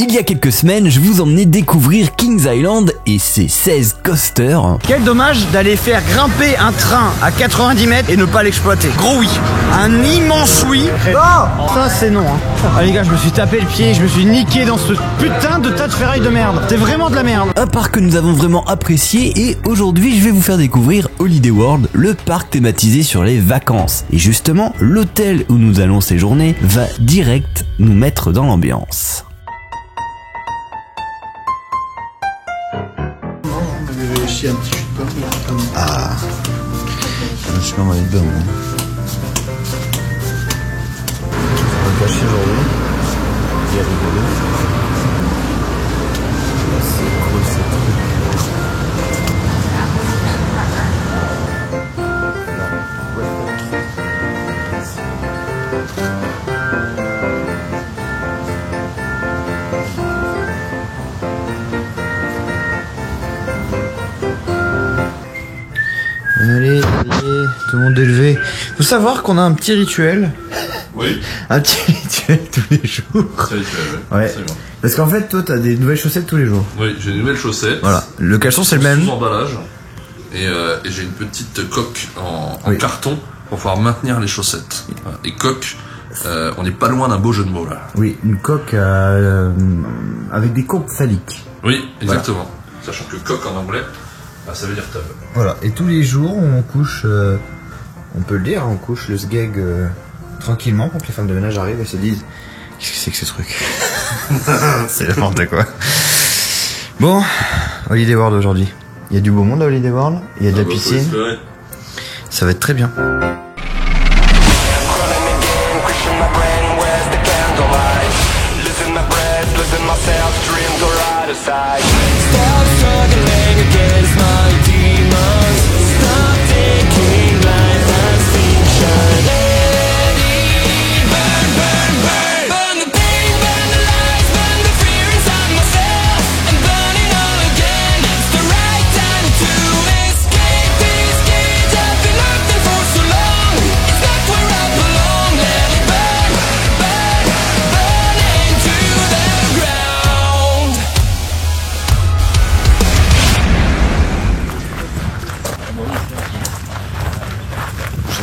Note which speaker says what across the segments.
Speaker 1: Il y a quelques semaines, je vous emmenais découvrir Kings Island et ses 16 coasters.
Speaker 2: Quel dommage d'aller faire grimper un train à 90 mètres et ne pas l'exploiter. Gros oui. Un immense oui. Oh, ça c'est non. Ah les gars, je me suis tapé le pied, je me suis niqué dans ce putain de tas de ferraille de merde. C'est vraiment de la merde.
Speaker 1: Un parc que nous avons vraiment apprécié et aujourd'hui je vais vous faire découvrir Holiday World, le parc thématisé sur les vacances. Et justement, l'hôtel où nous allons séjourner va direct nous mettre dans l'ambiance.
Speaker 3: Un petit jus de pomme.
Speaker 4: Ah, je suis pas mal dedans. On va le cacher aujourd'hui. Il y a rigolo. C'est quoi ce truc?
Speaker 2: Allez, tout le monde est levé. Faut savoir qu'on a un petit rituel.
Speaker 3: Oui.
Speaker 2: Un petit rituel tous les jours.
Speaker 3: C'est rituel,
Speaker 2: Ouais.
Speaker 3: Absolument.
Speaker 2: Parce qu'en fait, toi, t'as des nouvelles chaussettes tous les jours.
Speaker 3: Oui, j'ai une nouvelle chaussette.
Speaker 2: Voilà. Le caleçon, c'est le même.
Speaker 3: Sous emballage. Et j'ai une petite coque en
Speaker 2: Oui.
Speaker 3: carton pour pouvoir maintenir les chaussettes. Voilà. Et coque, on n'est pas loin d'un beau jeu de mots là.
Speaker 2: Oui, une coque avec des courbes phalliques.
Speaker 3: Oui, exactement. Sachant que coque en anglais, ça veut dire tub.
Speaker 2: Voilà. Et tous les jours, on couche, on peut le dire, on couche le sgeg tranquillement pour que les femmes de ménage arrivent et se disent qu'est-ce que c'est que ce truc. C'est n'importe quoi. Bon, Holiday World aujourd'hui. Il y a du beau monde à Holiday World, il y a de la piscine. Ça va être très bien.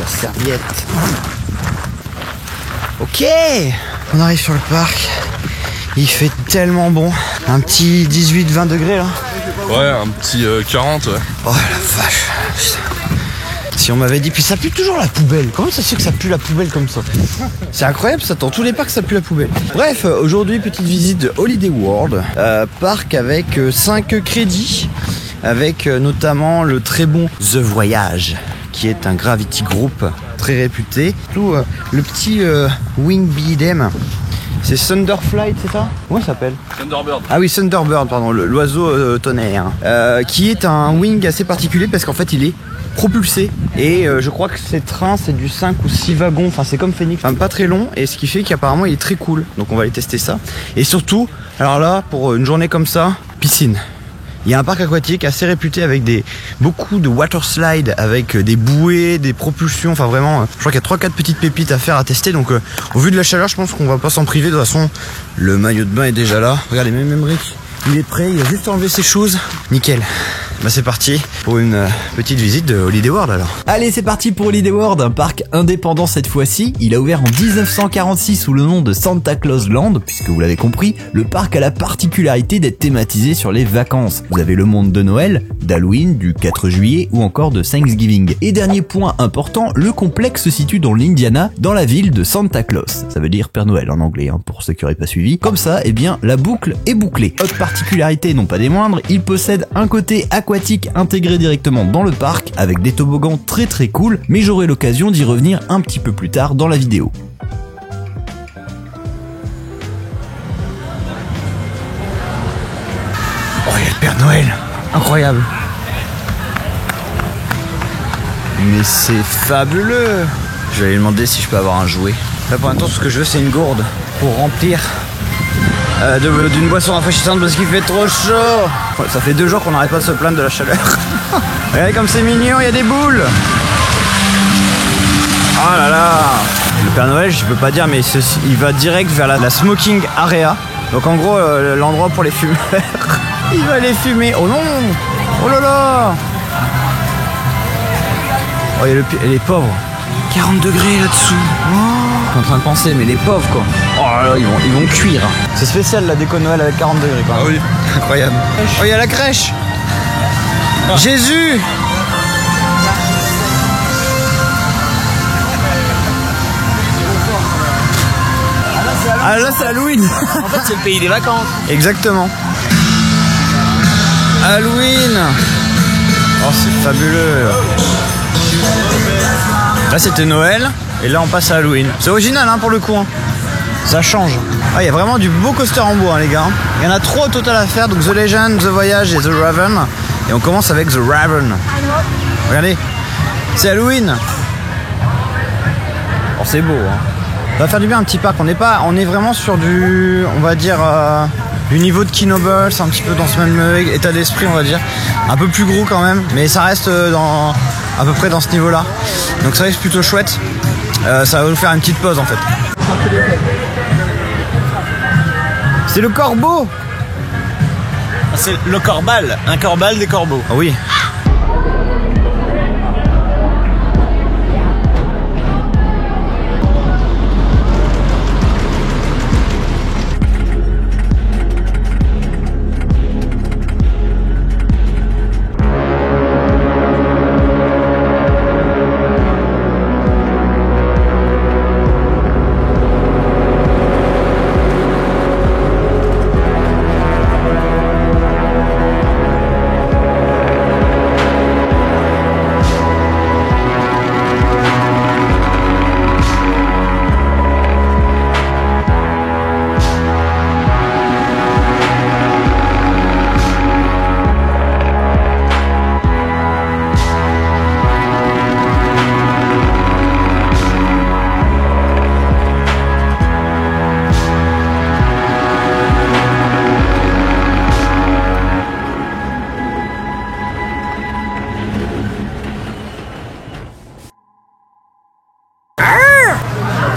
Speaker 2: La serviette. Ok, on arrive sur le parc. Il fait tellement bon. Un petit 18-20 degrés là.
Speaker 3: Ouais, un petit 40, ouais.
Speaker 2: Oh la vache. Putain. Si on m'avait dit, puis ça pue toujours la poubelle. Comment ça se fait que ça pue la poubelle comme ça? C'est incroyable, ça dans tous les parcs ça pue la poubelle. Bref, aujourd'hui petite visite de Holiday World, parc avec 5 crédits, avec notamment le très bon The Voyage, qui est un Gravity Group très réputé. Tout le petit Wing BDM. C'est Thunderflight, c'est ça? Comment il s'appelle?
Speaker 3: Thunderbird.
Speaker 2: Ah oui, Thunderbird, pardon, l'oiseau tonnerre. Qui est un wing assez particulier parce qu'en fait il est propulsé. Et je crois que ces trains c'est du 5 ou 6 wagons, enfin c'est comme Phoenix, enfin pas très long. Et ce qui fait qu'apparemment il est très cool. Donc on va aller tester ça. Et surtout, alors là, pour une journée comme ça, piscine. Il y a un parc aquatique assez réputé avec beaucoup de water slide, avec des bouées, des propulsions, enfin vraiment, je crois qu'il y a 3-4 petites pépites à faire, à tester, donc au vu de la chaleur, je pense qu'on va pas s'en priver. De toute façon, le maillot de bain est déjà là. Regardez, même Rick, il est prêt, il a juste enlevé ses choses. Nickel. Bah c'est parti pour une petite visite de Holiday World alors.
Speaker 1: Allez, c'est parti pour Holiday World, un parc indépendant cette fois-ci. Il a ouvert en 1946 sous le nom de Santa Claus Land, puisque vous l'avez compris, le parc a la particularité d'être thématisé sur les vacances. Vous avez le monde de Noël, d'Halloween, du 4 juillet ou encore de Thanksgiving. Et dernier point important, le complexe se situe dans l'Indiana, dans la ville de Santa Claus. Ça veut dire Père Noël en anglais, hein, pour ceux qui n'auraient pas suivi. Comme ça, eh bien, la boucle est bouclée. Autre particularité, non pas des moindres, il possède un côté aquatique intégré directement dans le parc avec des toboggans très cool, mais j'aurai l'occasion d'y revenir un petit peu plus tard dans la vidéo.
Speaker 2: Oh, il y a le Père Noël, incroyable. Mais c'est fabuleux. Je vais lui demander si je peux avoir un jouet. Là pour l'instant ce que je veux c'est une gourde pour remplir d'une boisson rafraîchissante parce qu'il fait trop chaud. Ouais, ça fait 2 jours qu'on n'arrête pas de se plaindre de la chaleur. Regardez comme c'est mignon, il y a des boules. Oh là là. Le Père Noël, je peux pas dire, mais il va direct vers la smoking area. Donc en gros, l'endroit pour les fumeurs. Il va les fumer. Oh non! Oh là là! Oh, il y a les pauvres. 40 degrés là-dessous. Oh, je suis en train de penser, mais les pauvres quoi. Oh là là, ils vont cuire. C'est spécial la déco Noël avec 40 degrés quoi.
Speaker 3: Ah oui.
Speaker 2: Incroyable. Oh, il y a la crèche. Jésus! Ah là c'est Halloween.
Speaker 1: En fait, c'est le pays des vacances.
Speaker 2: Exactement. Halloween. Oh, c'est fabuleux. Là, c'était Noël. Et là, on passe à Halloween. C'est original, hein, pour le coup. Hein. Ça change. Ah, il y a vraiment du beau coaster en bois, hein, les gars. Il y en a 3 au total à faire. Donc, The Legend, The Voyage et The Raven. Et on commence avec The Raven. Regardez. C'est Halloween. Oh, c'est beau, hein. Ça va faire du bien un petit parc. On est vraiment sur du, on va dire, du niveau de Kinobles, un petit peu dans ce même état d'esprit, on va dire. Un peu plus gros quand même, mais ça reste à peu près dans ce niveau-là. Donc ça reste plutôt chouette. Ça va nous faire une petite pause en fait. C'est le corbeau.
Speaker 1: C'est le corbal, un corbal des corbeaux.
Speaker 2: Ah oui.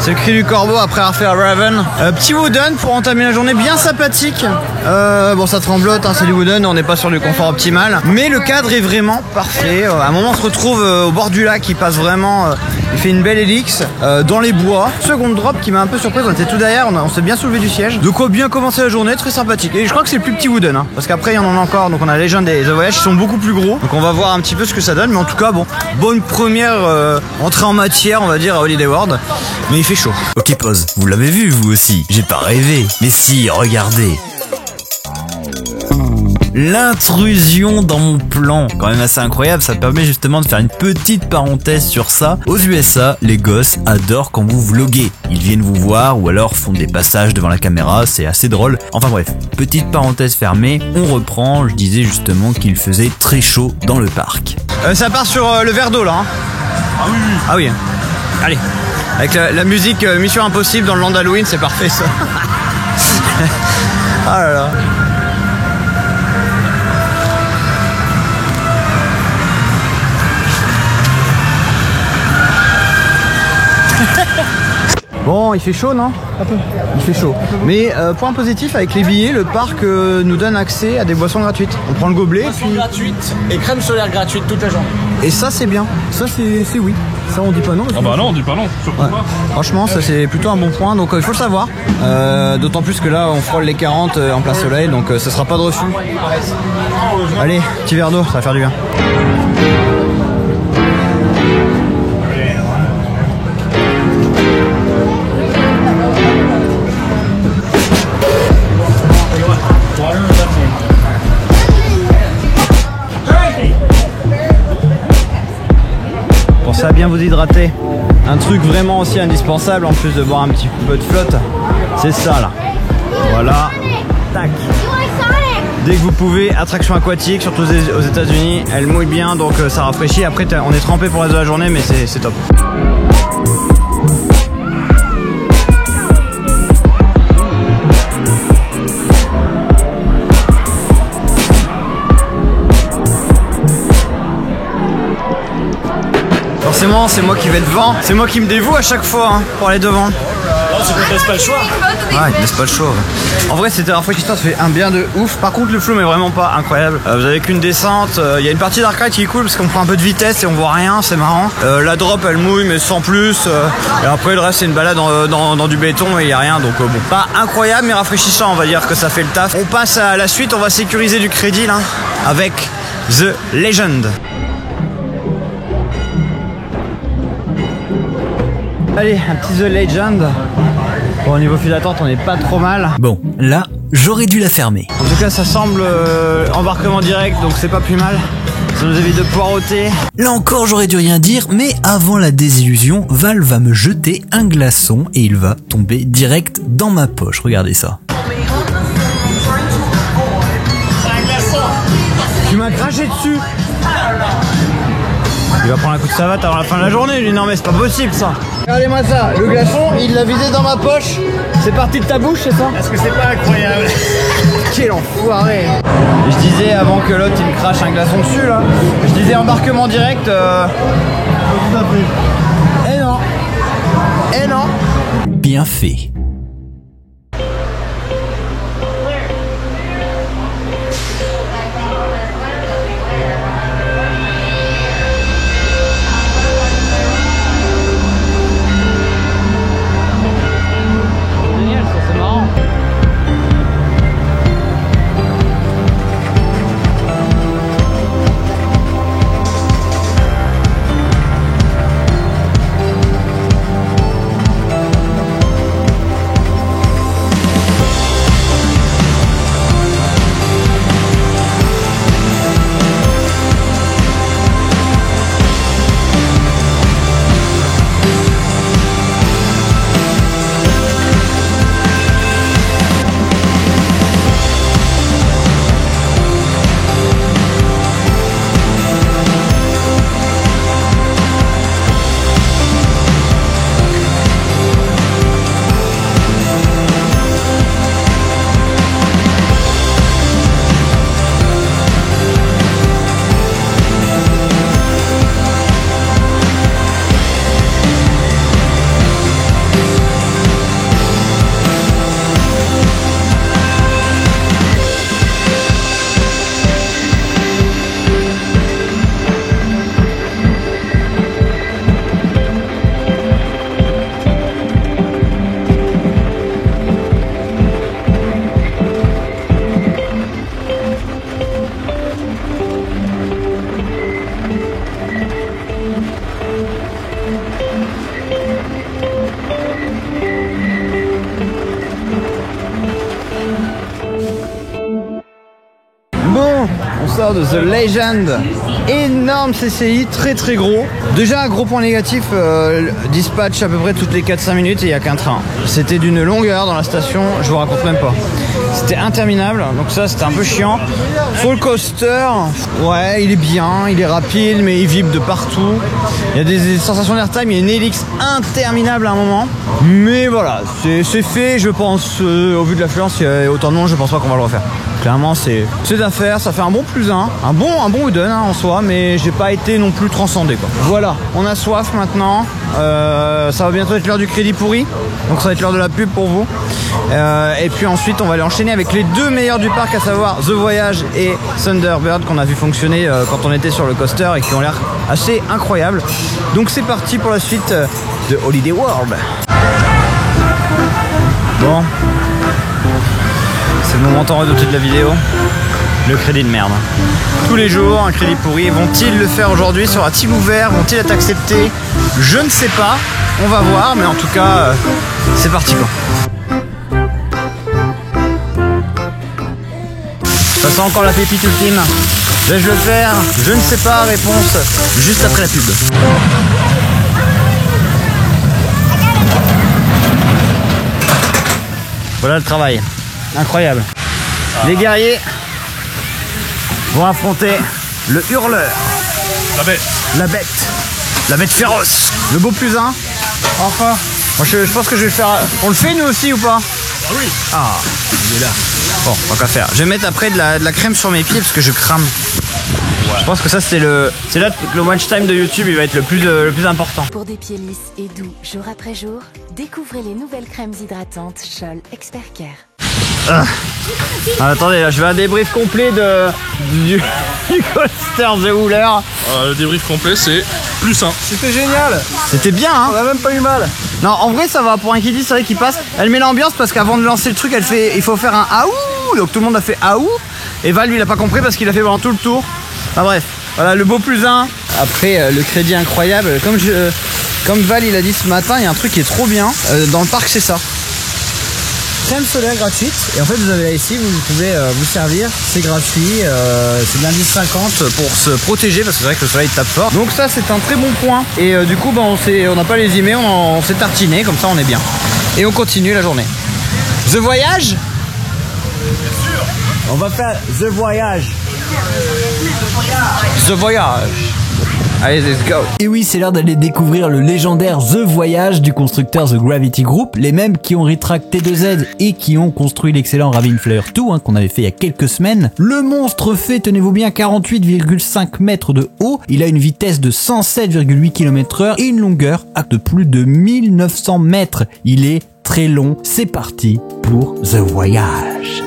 Speaker 2: C'est le cri du corbeau après avoir fait un Raven. Petit wooden pour entamer la journée, bien sympathique. Bon, ça tremblote, hein, c'est du wooden, on n'est pas sur du confort optimal. Mais le cadre est vraiment parfait. À un moment, on se retrouve au bord du lac, il passe vraiment, il fait une belle hélice dans les bois. Seconde drop qui m'a un peu surprise, on était tout derrière, on s'est bien soulevé du siège. De quoi bien commencer la journée, très sympathique. Et je crois que c'est le plus petit wooden, hein, parce qu'après il y en a encore. Donc on a Legend et The Voyage qui sont beaucoup plus gros. Donc on va voir un petit peu ce que ça donne. Mais en tout cas, bon, bonne première entrée en matière, on va dire, à Holiday World. Mais il fait chaud.
Speaker 1: Ok, pause. Vous l'avez vu, vous aussi. J'ai pas rêvé. Mais si, regardez. L'intrusion dans mon plan, quand même assez incroyable, ça permet justement de faire une petite parenthèse sur ça. Aux USA, les gosses adorent quand vous vloguez. Ils viennent vous voir ou alors font des passages devant la caméra, c'est assez drôle. Enfin bref, petite parenthèse fermée, on reprend, je disais justement qu'il faisait très chaud dans le parc.
Speaker 2: Ça part sur le verre d'eau là. Hein.
Speaker 3: Ah oui, oui.
Speaker 2: Ah oui. Allez. Avec la musique Mission Impossible dans le land d'Halloween, c'est parfait ça. Ah là là. Bon, il fait chaud, non? Un peu. Il fait chaud. Mais point positif, avec les billets, le parc nous donne accès à des boissons gratuites. On prend le gobelet.
Speaker 1: Boissons gratuites et crème solaire gratuite toute la journée.
Speaker 2: Et ça, c'est bien. Ça, c'est oui. Ça, on dit pas non.
Speaker 3: Ah bah non, on dit pas non, surtout
Speaker 2: ouais.
Speaker 3: pas.
Speaker 2: Franchement, ça, c'est plutôt un bon point. Donc, il faut le savoir. D'autant plus que là, on frôle les 40 en plein soleil. Donc, ce sera pas de refus. Allez, petit verre d'eau, ça va faire du bien. Pensez à bien vous hydrater. Un truc vraiment aussi indispensable en plus de boire un petit peu de flotte, c'est ça là. Voilà. Tac. Dès que vous pouvez, attraction aquatique, surtout aux États-Unis, elle mouille bien donc ça rafraîchit. Après, on est trempé pour le reste de la journée, mais c'est top. forcément c'est moi qui vais devant. C'est moi qui me dévoue à chaque fois hein, pour aller devant.
Speaker 5: Non, tu ne laisses pas le choix.
Speaker 2: Ouais, il te laisse pas le choix. En vrai, c'était rafraîchissant, ça fait un bien de ouf. Par contre, le flow est vraiment pas incroyable. Vous avez qu'une descente. Il y a une partie d'arcade qui est cool parce qu'on prend un peu de vitesse et on voit rien, c'est marrant. La drop, elle mouille, mais sans plus. Et après, le reste, c'est une balade dans du béton et il y a rien. Donc, bon, pas incroyable, mais rafraîchissant, on va dire que ça fait le taf. On passe à la suite, on va sécuriser du crédit là avec The Legend. Allez, un petit The Legend. Bon, au niveau file d'attente, on est pas trop mal.
Speaker 1: Bon, là, j'aurais dû la fermer.
Speaker 2: En tout cas, ça semble embarquement direct, donc c'est pas plus mal. Ça nous évite de poireauter.
Speaker 1: Là encore, j'aurais dû rien dire, mais avant la désillusion, Val va me jeter un glaçon et il va tomber direct dans ma poche. Regardez ça.
Speaker 2: Tu m'as craché dessus. Il va prendre un coup de savate avant la fin de la journée. Je dis non mais c'est pas possible ça. Regardez-moi ça, le glaçon, il l'a visé dans ma poche. C'est parti de ta bouche, c'est ça?
Speaker 5: Est-ce que c'est pas incroyable?
Speaker 2: Quel enfoiré. Je disais avant que l'autre il me crache un glaçon dessus là. Je disais embarquement direct.
Speaker 5: Tout à fait.
Speaker 2: Eh non. Eh non.
Speaker 1: Bien fait.
Speaker 2: De The Legend, énorme CCI, très très gros. Déjà un gros point négatif, dispatch à peu près toutes les 4-5 minutes et il n'y a qu'un train. C'était d'une longueur dans la station, je vous raconte même pas. C'était interminable, donc ça c'était un peu chiant. Sur le coaster, ouais il est bien, il est rapide mais il vibre de partout. Il y a des sensations d'airtime, il y a une hélix interminable à un moment. Mais voilà, c'est fait, je pense, au vu de l'affluence, il y a autant de monde, je pense pas qu'on va le refaire. Clairement c'est à faire, ça fait un bon +1, un bon wooden en soi, mais j'ai pas été non plus transcendé quoi. Voilà, on a soif maintenant, ça va bientôt être l'heure du crédit pourri, donc ça va être l'heure de la pub pour vous. Et puis ensuite on va aller enchaîner avec les deux meilleurs du parc, à savoir The Voyage et Thunderbird qu'on a vu fonctionner quand on était sur le coaster et qui ont l'air assez incroyables. Donc c'est parti pour la suite de Holiday World. Bon. C'est le moment tant redouté de la vidéo, le crédit de merde. Tous les jours, un crédit pourri. Vont-ils le faire aujourd'hui? Sera-t-il ouvert? Vont-ils être acceptés? Je ne sais pas. On va voir, mais en tout cas, c'est parti quoi. Ça sent encore la pépite ultime. Vais-je le faire? Je ne sais pas. Réponse juste après la pub. Voilà le travail. Incroyable. Les guerriers vont affronter le hurleur.
Speaker 5: La bête.
Speaker 2: La bête. La bête féroce. Le beau +1. Enfin. Moi je pense que je vais le faire. On le fait nous aussi ou pas?
Speaker 5: Ah oui.
Speaker 2: Ah, il est là. Bon, tant qu'à faire. Je vais mettre après de la crème sur mes pieds parce que je crame. Je pense que ça c'est là que le watch time de YouTube il va être le plus important.
Speaker 6: Pour des pieds lisses et doux jour après jour, découvrez les nouvelles crèmes hydratantes Scholl Expert Care.
Speaker 2: Attendez, là je vais un débrief complet du coaster The Wooler.
Speaker 3: Le débrief complet, c'est plus 1.
Speaker 5: C'était génial.
Speaker 2: C'était bien, hein.
Speaker 5: On a même pas eu mal.
Speaker 2: Non, en vrai ça va, pour un Kitty c'est vrai qu'il passe. Elle met l'ambiance parce qu'avant de lancer le truc, il faut faire un aouh. Donc tout le monde a fait aouh. Et Val lui il a pas compris parce qu'il a fait pendant tout le tour. Enfin bref, voilà le beau plus 1. Après le crédit incroyable, comme Val il a dit ce matin, il y a un truc qui est trop bien. Dans le parc c'est ça. Crème solaire gratuite, et en fait vous avez là ici, vous pouvez vous servir, c'est gratuit, c'est de l'indice 50 pour se protéger parce que c'est vrai que le soleil tape fort. Donc ça c'est un très bon point, et du coup on n'a pas les lésimé, on s'est tartiné, comme ça on est bien. Et on continue la journée. The Voyage. Bien sûr. On va faire The Voyage. The Voyage. Allez, let's go.
Speaker 1: Et oui, c'est l'heure d'aller découvrir le légendaire The Voyage du constructeur The Gravity Group, les mêmes qui ont rétracté T2Z et qui ont construit l'excellent Ravenflyer 2 qu'on avait fait il y a quelques semaines. Le monstre fait, tenez-vous bien, 48,5 mètres de haut, il a une vitesse de 107,8 km/h et une longueur de plus de 1900 mètres. Il est très long, c'est parti pour The Voyage.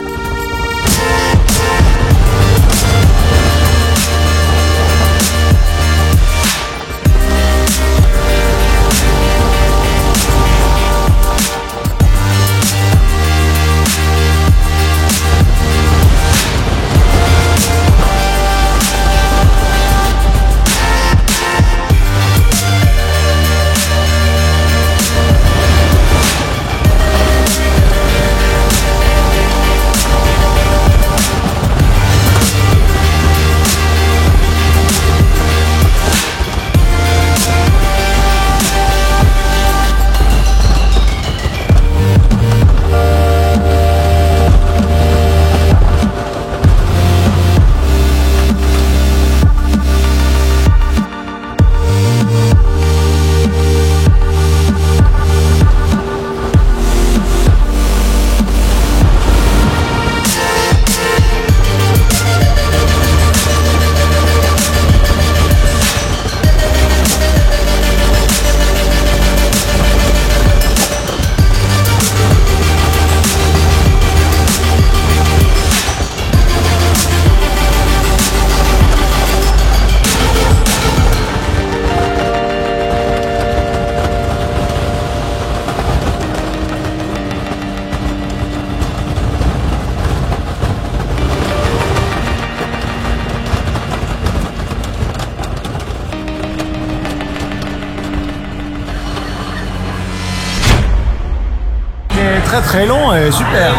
Speaker 5: Très long et super.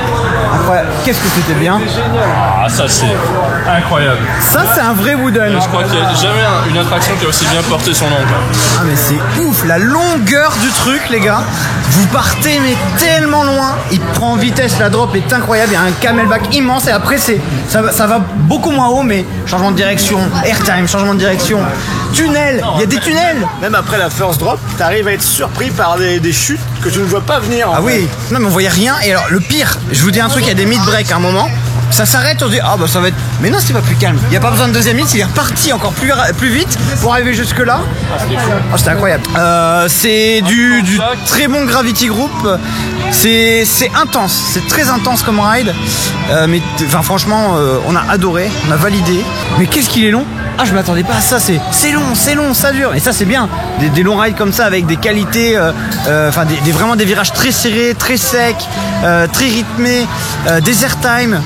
Speaker 2: Incroyable. Qu'est-ce que c'était bien.
Speaker 3: Ah, ça c'est incroyable.
Speaker 2: Ça c'est un vrai wooden.
Speaker 3: Je crois qu'il n'y a jamais une attraction qui a aussi bien porté son nom, quoi.
Speaker 2: Ah mais c'est ouf, la longueur du truc les gars. Vous partez mais tellement loin. Il prend en vitesse, la drop est incroyable. Il y a un camelback immense et après ça va beaucoup moins haut, mais changement de direction, airtime, changement de direction, tunnel, il y a des tunnels.
Speaker 5: Même après la first drop, t'arrives à être surpris par des chutes que tu ne vois pas venir.
Speaker 2: Ah oui, non mais on voyait rien. Et alors le pire, je vous dis un truc, il y a des mid-break à un moment. Ça s'arrête, on se dit ah bah ça va être. Mais non, c'est pas plus calme. Il n'y a pas besoin de deuxième hit, il est reparti encore plus vite pour arriver jusque là. Oh, c'était incroyable. C'est du très bon Gravity Group. C'est intense, c'est très intense comme ride. Mais enfin franchement, on a adoré, on a validé. Mais qu'est-ce qu'il est long. Ah, je m'attendais pas à ça, c'est long, ça dure. Et ça c'est bien, des longs rides comme ça avec des qualités, enfin vraiment des virages très serrés, très secs, très rythmés, des airtime.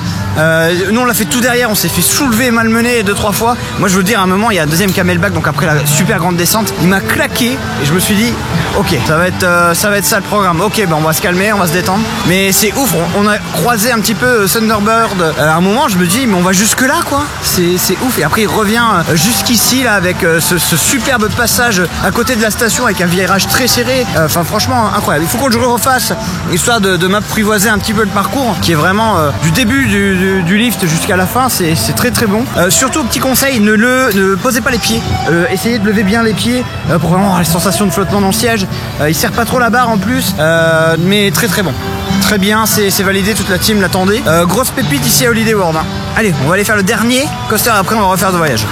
Speaker 2: Nous on l'a fait tout derrière, on s'est fait soulever et malmener 2-3 fois. Moi je veux dire, à un moment il y a un deuxième camelback, donc après la super grande descente, il m'a claqué et je me suis dit ok, ça va être ça le programme. Ok, ben on va se calmer, on va se détendre. Mais c'est ouf, on a croisé un petit peu Thunderbird. À un moment je me dis mais on va jusque là quoi. C'est ouf. Et après il revient jusqu'ici là avec ce superbe passage à côté de la station avec un virage très serré. Enfin franchement incroyable. Il faut qu'on le refasse histoire de m'apprivoiser un petit peu le parcours qui est vraiment du début du lift jusqu'à la fin. C'est très très bon. Surtout petit conseil, ne posez pas les pieds. Essayez de lever bien les pieds pour vraiment avoir la sensation de flottement dans le siège. Il serre pas trop la barre en plus, mais très très bon. Très bien, c'est validé, toute la team l'attendait. Grosse pépite ici à Holiday World. Hein. Allez, on va aller faire le dernier coaster, après on va refaire The Voyage.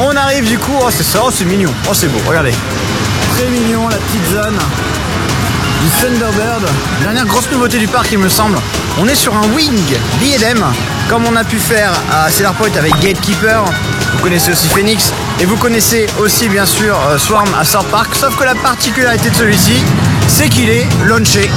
Speaker 2: On arrive du coup, oh c'est ça, oh c'est mignon, oh c'est beau, regardez. Très mignon la petite zone du Thunderbird. Dernière grosse nouveauté du parc il me semble. On est sur un wing B&M comme on a pu faire à Cedar Point avec Gatekeeper. Vous connaissez aussi Phoenix et vous connaissez aussi bien sûr Swarm à South Park. Sauf que la particularité de celui-ci, c'est qu'il est launché.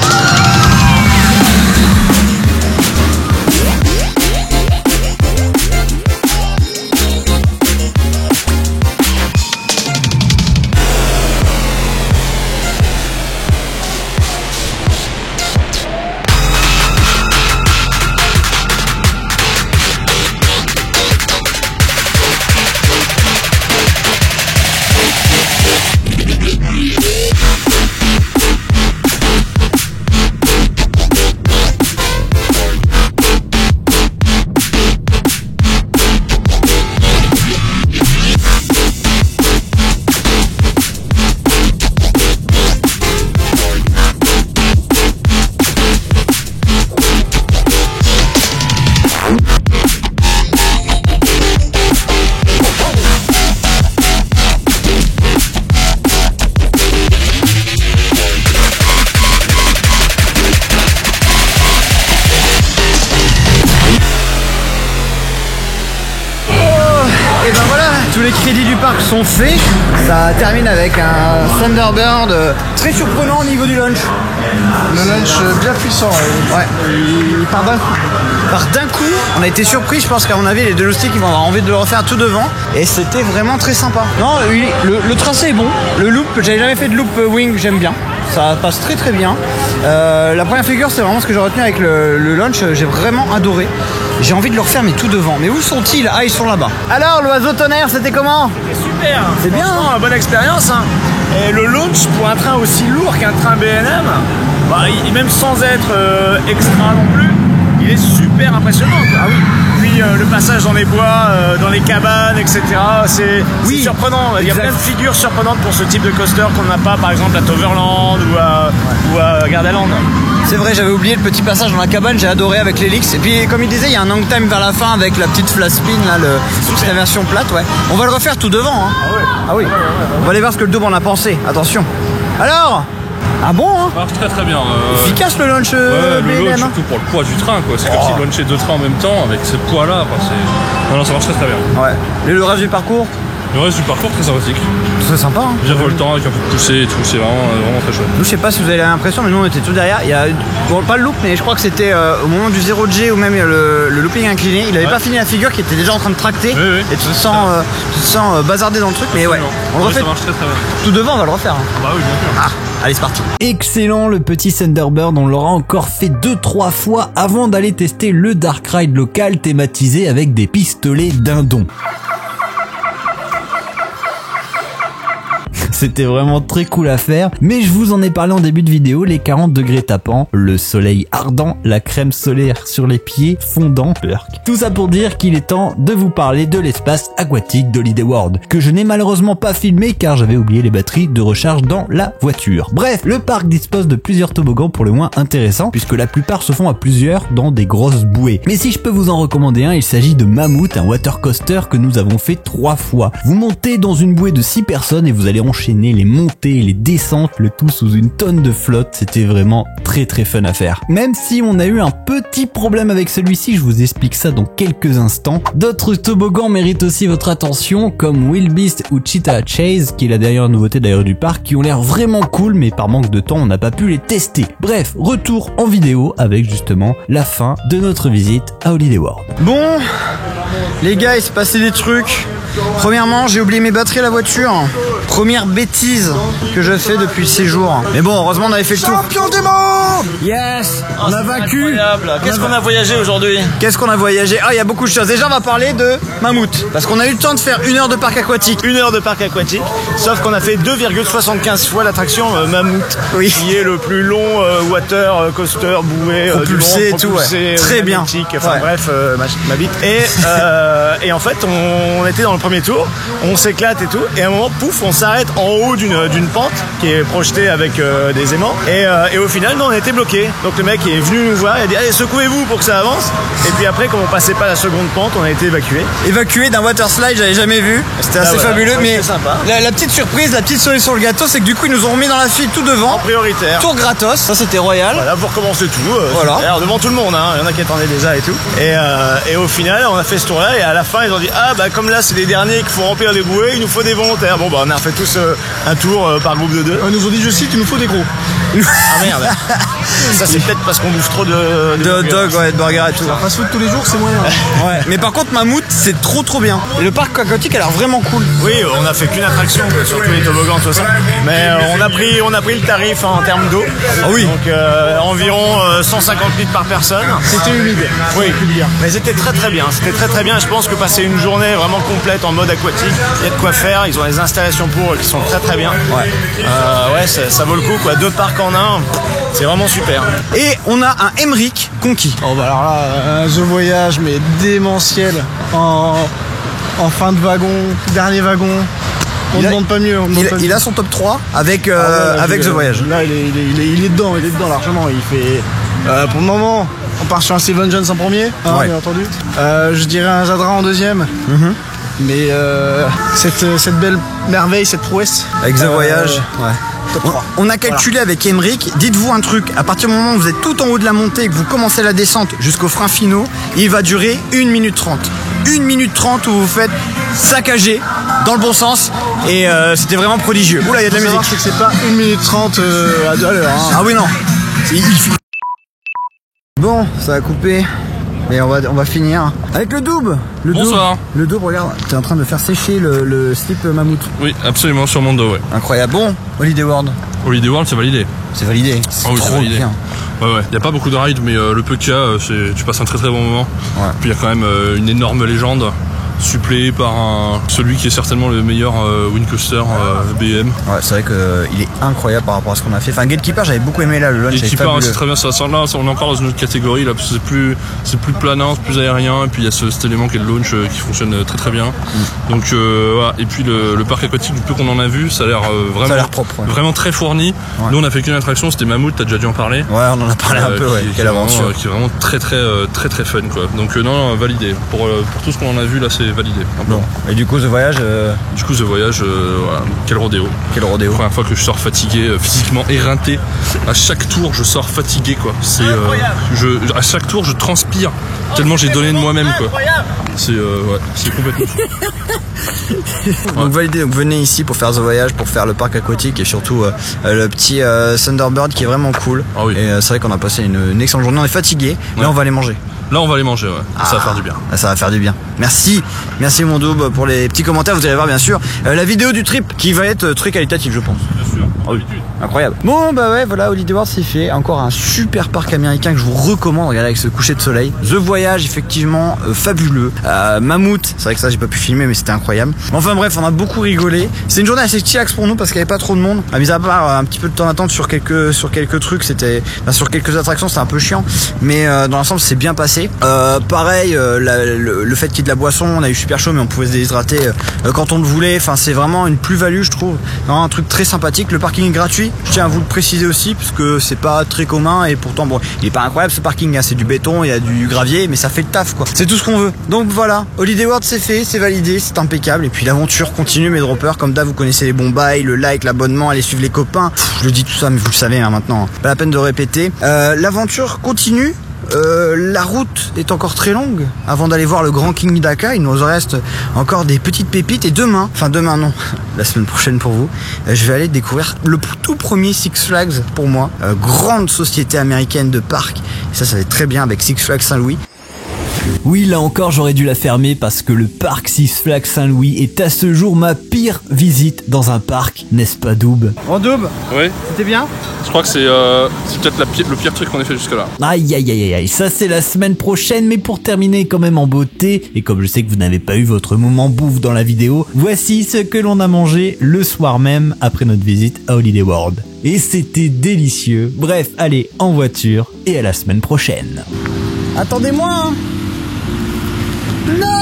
Speaker 2: Et ben voilà, tous les crédits du parc sont faits. Ça termine avec un Thunderbird très surprenant au niveau du launch.
Speaker 4: Le launch bien puissant.
Speaker 2: Ouais. Il part d'un coup. On a été surpris, je pense qu'à mon avis les deux loustiques ils vont avoir envie de le refaire tout devant. Et c'était vraiment très sympa. Non, le tracé est bon. Le loop, j'avais jamais fait de loop wing, j'aime bien. Ça passe très très bien. La première figure c'est vraiment ce que j'ai retenu avec le launch, j'ai vraiment adoré. J'ai envie de le refaire mais tout devant. Mais où sont-ils? Ah, ils sont là-bas. Alors l'oiseau tonnerre, c'était comment?
Speaker 5: Super.
Speaker 2: C'est bien, hein.
Speaker 5: Bonne expérience. Hein. Et le launch pour un train aussi lourd qu'un train B&M, bah, même sans être extra non plus, il est super impressionnant. Quoi. Ah oui. Puis le passage dans les bois, dans les cabanes, etc. C'est surprenant. Il y a plein de figures surprenantes pour ce type de coaster qu'on n'a pas, par exemple à Toverland ou à Gardaland.
Speaker 2: C'est vrai, j'avais oublié le petit passage dans la cabane, j'ai adoré avec l'Helix. Et puis comme il disait, il y a un hang time vers la fin avec la petite flash spin, là, la version plate, ouais. On va le refaire tout devant, hein. Ah oui. On va aller voir ce que le double en a pensé, attention. Alors, ah bon, hein?
Speaker 7: Ça marche très très bien.
Speaker 2: Efficace le launch
Speaker 7: le
Speaker 2: B&M,
Speaker 7: launch,
Speaker 2: hein.
Speaker 7: surtout pour le poids du train, quoi. C'est comme s'il launchait deux trains en même temps avec ce poids-là. Enfin, non, ça marche très très bien.
Speaker 2: Ouais. Et le reste du parcours?
Speaker 7: Le reste du parcours très sympathique.
Speaker 2: C'est sympa, hein.
Speaker 7: Bien voltant, avec un peu de poussée et tout, c'est vraiment très chouette.
Speaker 2: Nous, je sais pas si vous avez l'impression, mais nous on était tout derrière. Il y a, bon, pas le loop, mais je crois que c'était au moment du 0G ou même le looping incliné. Il avait pas fini la figure qui était déjà en train de tracter.
Speaker 7: Oui.
Speaker 2: Et tu te sens bazardé dans le truc. Mais ouais, on le refait.
Speaker 7: Ça marche très très bien.
Speaker 2: Tout devant, on va le refaire. Hein.
Speaker 7: Bah oui, bien sûr.
Speaker 2: Allez, c'est parti.
Speaker 1: Excellent le petit Thunderbird, on l'aura encore fait 2-3 fois avant d'aller tester le Dark Ride local thématisé avec des pistolets dindons. C'était vraiment très cool à faire, mais je vous en ai parlé en début de vidéo, les 40 degrés tapants, le soleil ardent, la crème solaire sur les pieds, fondant, tout ça pour dire qu'il est temps de vous parler de l'espace aquatique d'Holiday World, que je n'ai malheureusement pas filmé car j'avais oublié les batteries de recharge dans la voiture. Bref, le parc dispose de plusieurs toboggans pour le moins intéressants, puisque la plupart se font à plusieurs dans des grosses bouées. Mais si je peux vous en recommander un, il s'agit de Mammoth, un water coaster que nous avons fait 3 fois. Vous montez dans une bouée de 6 personnes et vous allez enchaîner les montées et les descentes, le tout sous une tonne de flotte. C'était vraiment très très fun à faire. Même si on a eu un petit problème avec celui-ci, je vous explique ça dans quelques instants. D'autres toboggans méritent aussi votre attention, comme Wildebeest ou Cheetah Chase, qui est la dernière nouveauté d'ailleurs du parc, qui ont l'air vraiment cool, mais par manque de temps on n'a pas pu les tester. Bref, retour en vidéo avec justement la fin de notre visite à Holiday World.
Speaker 2: Bon, les gars, il s'est passé des trucs. Premièrement, j'ai oublié mes batteries à la voiture. Première bêtise que je fais depuis 6 jours. Mais bon, heureusement on avait fait le tour. Champion du monde! Yes! On a vaincu!
Speaker 5: Qu'est-ce qu'on a voyagé aujourd'hui?
Speaker 2: Qu'est-ce qu'on a voyagé? Ah, il y a beaucoup de choses. Déjà, on va parler de Mammoth. Parce qu'on a eu le temps de faire 1 heure de parc aquatique.
Speaker 5: 1 heure de parc aquatique, sauf qu'on a fait 2,75 fois l'attraction Mammoth,
Speaker 2: Oui.
Speaker 5: qui est le plus long water coaster bouée
Speaker 2: Propulsé
Speaker 5: du monde,
Speaker 2: et tout, ouais. Très bien.
Speaker 5: Enfin
Speaker 2: Ouais.
Speaker 5: bref, ma bite. Et en fait, on était dans le premier tour, on s'éclate et tout, et à un moment, pouf, on s'arrête. s'arrête en haut d'une pente qui est projetée avec des aimants. Et au final, non, on était bloqué. Donc le mec est venu nous voir et a dit allez, secouez-vous pour que ça avance. Et puis après, comme on passait pas la seconde pente, on a été évacué.
Speaker 2: Évacué d'un water slide, j'avais jamais vu. C'était assez fabuleux,
Speaker 5: ouais,
Speaker 2: mais
Speaker 5: sympa.
Speaker 2: La petite surprise, la petite cerise sur le gâteau, c'est que du coup ils nous ont remis dans la file tout devant.
Speaker 5: En prioritaire.
Speaker 2: Tour gratos, ça c'était royal.
Speaker 5: Voilà, vous recommencez tout.
Speaker 2: Voilà.
Speaker 5: Alors, devant tout le monde, hein. Il y en a qui attendaient déjà et tout. Et au final, on a fait ce tour-là et à la fin, ils ont dit ah bah comme là c'est les derniers qu'il faut remplir des bouées, il nous faut des volontaires. Bon bah on a fait tous un tour par groupe de 2.
Speaker 8: Ils nous ont dit je cite, il nous faut des gros.
Speaker 5: Ah merde. Ça c'est peut-être parce qu'on bouffe trop de
Speaker 2: dog, ouais, de burger et tout.
Speaker 8: Fast food tous les jours, c'est moyen.
Speaker 2: Ouais. Mais par contre, Mammouth, c'est trop bien. Et le parc aquatique a l'air vraiment cool.
Speaker 5: Oui, on a fait qu'une attraction, surtout les toboggans, tout ça. Mais on a pris le tarif en termes d'eau.
Speaker 2: Ah oui.
Speaker 5: Donc environ 150 litres par personne.
Speaker 8: C'était humide.
Speaker 5: Oui, mais c'était très bien. C'était très bien. Je pense que passer une journée vraiment complète en mode aquatique, il y a de quoi faire. Ils ont des installations pour qui sont très bien. Ouais, ça vaut le coup, quoi. 2 parcs en un, c'est vraiment super.
Speaker 2: Et on a un Emmerich conquis.
Speaker 8: Oh bah alors là, The Voyage, mais démentiel. En fin de wagon, dernier wagon. On ne demande pas mieux.
Speaker 2: Il a son top 3 avec The Voyage.
Speaker 8: Là, il est dedans largement. Il fait. Pour le moment, on part sur un Steven Jones en premier,
Speaker 2: Ouais.
Speaker 8: bien entendu. Je dirais un Zadra en deuxième. Mais cette belle merveille, cette prouesse.
Speaker 2: Avec The Voyage. Ouais.
Speaker 8: Top 3.
Speaker 2: On a calculé avec Emmerich, dites-vous un truc, à partir du moment où vous êtes tout en haut de la montée et que vous commencez la descente jusqu'aux freins finaux, il va durer 1 minute 30. 1 minute 30 où vous faites saccager dans le bon sens et c'était vraiment prodigieux. Oula, il y a de la musique.
Speaker 8: C'est que c'est pas 1 minute 30 à 2 à l'heure.
Speaker 2: Ah oui, non. Bon, ça a coupé. Mais on va finir avec le double.
Speaker 7: Bonsoir.
Speaker 2: Le double, regarde, t'es en train de faire sécher le slip Mammouth.
Speaker 7: Oui, absolument, sur mon dos, ouais.
Speaker 2: Incroyable. Bon, Holiday World.
Speaker 7: Holiday World, c'est validé.
Speaker 2: C'est validé. C'est
Speaker 7: Ah oui, c'est
Speaker 2: trop
Speaker 7: validé.
Speaker 2: bien.
Speaker 7: Ouais. Y a pas beaucoup de rides, mais le peu qu'il y a, tu passes un très bon moment.
Speaker 2: Ouais.
Speaker 7: Puis y a quand même une énorme légende, suppléée par celui qui est certainement le meilleur windcoaster BM.
Speaker 2: Ouais, c'est vrai qu'il est incroyable par rapport à ce qu'on a fait. Enfin, Gatekeeper, j'avais beaucoup aimé là, le launch.
Speaker 7: Gatekeeper, c'est très bien, ça sent là, on est encore dans une autre catégorie là, parce que c'est plus planant, c'est plus aérien, et puis il y a cet élément qui est le launch qui fonctionne très bien. Donc voilà, et puis le parc aquatique, du peu qu'on en a vu, ça a l'air vraiment
Speaker 2: propre, ouais.
Speaker 7: vraiment très fourni.
Speaker 2: Ouais.
Speaker 7: Nous on a fait qu'une attraction, c'était Mammouth, t'as déjà dû en parler.
Speaker 2: Ouais, on en a parlé un peu, ouais. Quelle aventure.
Speaker 7: Qui est vraiment très fun quoi. Donc non, validé. Pour tout ce qu'on en a vu là, c'est validé.
Speaker 2: Bon. Et du coup, The Voyage.
Speaker 7: Du coup, The Voyage, voilà, quel rodéo.
Speaker 2: Quel rodéo.
Speaker 7: Première fois que je sors fatigué, physiquement éreinté. À chaque tour, je sors fatigué, quoi. C'est, à chaque tour, je transpire tellement j'ai donné de moi-même, quoi. C'est complètement fou.
Speaker 2: Donc validé, donc venez ici pour faire The Voyage, pour faire le parc aquatique et surtout le petit Thunderbird qui est vraiment cool.
Speaker 7: Ah oui.
Speaker 2: Et c'est vrai qu'on a passé une excellente journée, on est fatigué, mais on va aller manger.
Speaker 7: Là, on va aller manger, ouais. Ça va faire du bien.
Speaker 2: Ça va faire du bien. Merci mon double pour les petits commentaires. Vous allez voir bien sûr la vidéo du trip qui va être très qualitative, je pense.
Speaker 7: Bien sûr.
Speaker 2: Ah oui. Incroyable. Bon bah ouais, voilà, Holiday World c'est fait. Encore un super parc américain que je vous recommande. Regardez avec ce coucher de soleil. The Voyage effectivement fabuleux. Mammouth, c'est vrai que ça j'ai pas pu filmer mais c'était incroyable. Enfin bref, on a beaucoup rigolé. C'est une journée assez chillax pour nous parce qu'il n'y avait pas trop de monde. Mis à part un petit peu de temps d'attente sur quelques trucs, sur quelques attractions, c'était un peu chiant. Mais dans l'ensemble c'est bien passé. Pareil, le fait qu'il y ait de la boisson, on a eu super chaud mais on pouvait se déshydrater quand on le voulait. Enfin c'est vraiment une plus-value je trouve. Non, un truc très sympathique. Le parking est gratuit. Je tiens à vous le préciser aussi parce que c'est pas très commun et pourtant bon, il est pas incroyable ce parking, hein. C'est du béton, il y a du gravier mais ça fait le taf quoi. C'est tout ce qu'on veut. Donc voilà, Holiday World c'est fait, c'est validé, c'est impeccable et puis l'aventure continue mes droppers. Comme d'hab vous connaissez les bons bails, le like, l'abonnement, allez suivre les copains. Je le dis tout ça mais vous le savez hein, maintenant. Pas la peine de répéter. L'aventure continue. La route est encore très longue avant d'aller voir le Grand King Daka. Il nous reste encore des petites pépites et demain non, la semaine prochaine pour vous, je vais aller découvrir le tout premier Six Flags pour moi, grande société américaine de parcs. Et ça va être très bien avec Six Flags Saint-Louis.
Speaker 1: Oui, là encore, j'aurais dû la fermer parce que le parc Six Flags Saint-Louis est à ce jour ma pire visite dans un parc, n'est-ce pas Doub?
Speaker 8: En double,
Speaker 7: Oui,
Speaker 8: c'était bien.
Speaker 7: je crois que c'est peut-être le pire truc qu'on ait fait jusque-là.
Speaker 1: Aïe aïe aïe aïe, ça c'est la semaine prochaine, mais pour terminer quand même en beauté, et comme je sais que vous n'avez pas eu votre moment bouffe dans la vidéo, voici ce que l'on a mangé le soir même après notre visite à Holiday World. Et c'était délicieux. Bref, allez, en voiture, et à la semaine prochaine.
Speaker 2: Attendez-moi hein. Non.